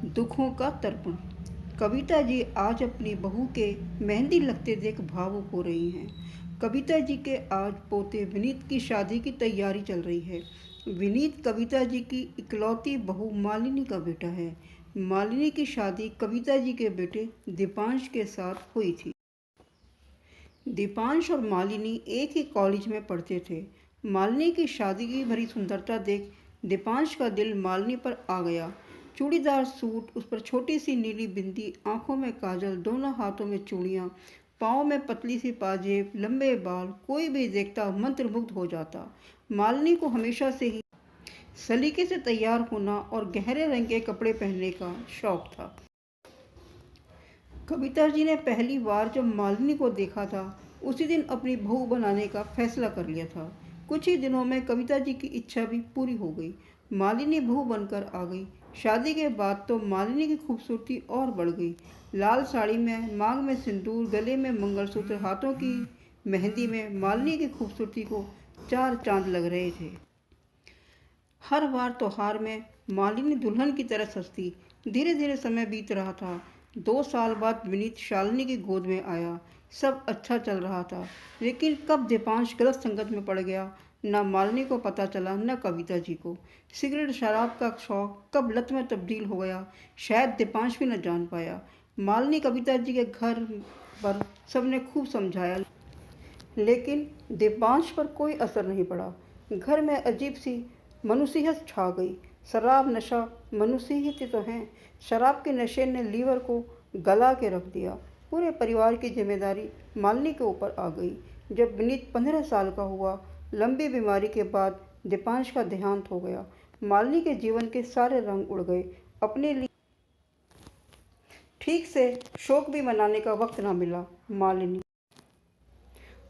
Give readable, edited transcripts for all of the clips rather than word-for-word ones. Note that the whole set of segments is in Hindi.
दुखों का तर्पण। कविता जी आज अपनी बहू के मेहंदी लगते देख भावुक हो रही हैं। कविता जी के आज पोते विनीत की शादी की तैयारी चल रही है। विनीत कविता जी की इकलौती बहू मालिनी का बेटा है। मालिनी की शादी कविता जी के बेटे दीपांश के साथ हुई थी। दीपांश और मालिनी एक ही कॉलेज में पढ़ते थे। मालिनी की शादी की भरी सुंदरता देख दीपांश का दिल मालिनी पर आ गया। चूड़ीदार सूट, उस पर छोटी सी नीली बिंदी, आंखों में काजल, दोनों हाथों में चूड़ियाँ, पाँव में पतली सी पाजेब, लंबे बाल, कोई भी देखता मंत्रमुग्ध हो जाता। मालिनी को हमेशा से ही सलीके से तैयार होना और गहरे रंग के कपड़े पहनने का शौक था। कविता जी ने पहली बार जब मालिनी को देखा था, उसी दिन अपनी बहू बनाने का फैसला कर लिया था। कुछ ही दिनों में कविता जी की इच्छा भी पूरी हो गई। मालिनी बहू बनकर आ गई। शादी के बाद तो मालिनी की खूबसूरती और बढ़ गई। लाल साड़ी में, मांग में सिंदूर, गले में मंगलसूत्र, हाथों की मेहंदी में मालिनी की खूबसूरती को चार चांद लग रहे थे। हर बार त्योहार में मालिनी दुल्हन की तरह सजती। धीरे धीरे समय बीत रहा था। 2 साल बाद विनीत शालिनी की गोद में आया। सब अच्छा चल रहा था, लेकिन कब दीपांश गलत संगत में पड़ गया, न मालिनी को पता चला, न कविता जी को। सिगरेट शराब का शौक कब लत में तब्दील हो गया, शायद दीपांश भी न जान पाया। मालिनी कविता जी के घर पर सबने खूब समझाया, लेकिन दीपांश पर कोई असर नहीं पड़ा। घर में अजीब सी मनुसियत छा गई। शराब नशा मनुष्य ही तो हैं। शराब के नशे ने लीवर को गला के रख दिया। पूरे परिवार की जिम्मेदारी मालिनी के ऊपर आ गई। जब विनीत 15 साल का हुआ, लंबी बीमारी के बाद दीपांश का देहांत हो गया। मालिनी के जीवन के सारे रंग उड़ गए। अपने लिए ठीक से शोक भी मनाने का वक्त ना मिला। मालिनी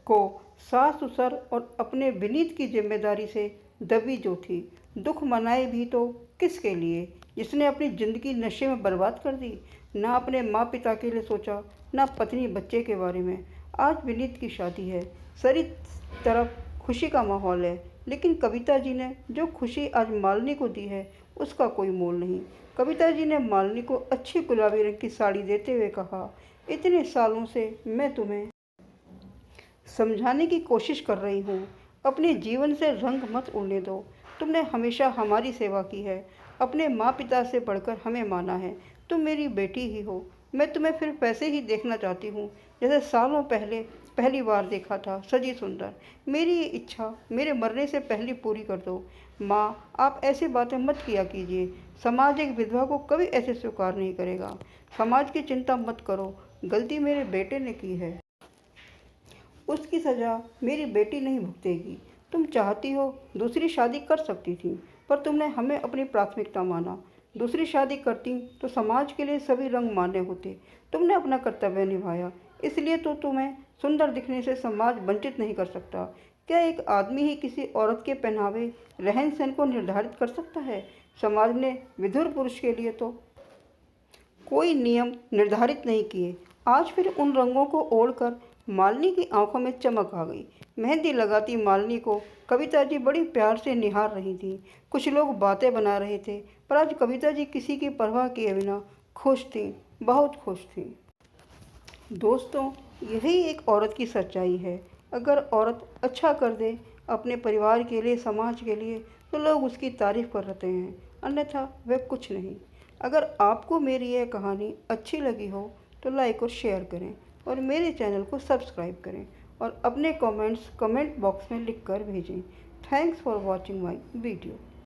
को सास ससुर और अपने विनीत की जिम्मेदारी से दबी जो थी। दुख मनाए भी तो किसके लिए, जिसने अपनी ज़िंदगी नशे में बर्बाद कर दी। ना अपने माँ पिता के लिए सोचा, ना पत्नी बच्चे के बारे में। आज विनीत की शादी है, सारी तरफ खुशी का माहौल है, लेकिन कविता जी ने जो खुशी आज मालिनी को दी है, उसका कोई मोल नहीं। कविता जी ने मालिनी को अच्छी गुलाबी रंग की साड़ी देते हुए कहा, इतने सालों से मैं तुम्हें समझाने की कोशिश कर रही हूँ, अपने जीवन से रंग मत उड़ने दो। तुमने हमेशा हमारी सेवा की है, अपने माँ पिता से बढ़कर हमें माना है। तुम मेरी बेटी ही हो। मैं तुम्हें फिर वैसे ही देखना चाहती हूँ, जैसे सालों पहले पहली बार देखा था, सजी सुंदर। मेरी ये इच्छा मेरे मरने से पहले पूरी कर दो। माँ, आप ऐसी बातें मत किया कीजिए। समाज एक विधवा को कभी ऐसे स्वीकार नहीं करेगा। समाज की चिंता मत करो, गलती मेरे बेटे ने की है, उसकी सज़ा मेरी बेटी नहीं भुगतेगी। तुम चाहती हो दूसरी शादी कर सकती थी, पर तुमने हमें अपनी प्राथमिकता माना। दूसरी शादी करती तो समाज के लिए सभी रंग मान्य होते। तुमने अपना कर्तव्य निभाया, इसलिए तो तुम्हें सुंदर दिखने से समाज वंचित नहीं कर सकता। क्या एक आदमी ही किसी औरत के पहनावे, रहन सहन को निर्धारित कर सकता है? समाज ने विधुर पुरुष के लिए तो कोई नियम निर्धारित नहीं किए। आज फिर उन रंगों को ओढ़कर मालिनी की आंखों में चमक आ गई। मेहंदी लगाती मालिनी को कविता जी बड़ी प्यार से निहार रही थी। कुछ लोग बातें बना रहे थे, पर आज कविता जी किसी की परवाह किए बिना खुश थीं, बहुत खुश थीं। दोस्तों, यही एक औरत की सच्चाई है। अगर औरत अच्छा कर दे अपने परिवार के लिए, समाज के लिए, तो लोग उसकी तारीफ कर रहे हैं, अन्यथा वह कुछ नहीं। अगर आपको मेरी यह कहानी अच्छी लगी हो तो लाइक और शेयर करें और मेरे चैनल को सब्सक्राइब करें और अपने कमेंट्स कमेंट बॉक्स में लिख कर भेजें। Thanks for watching my video.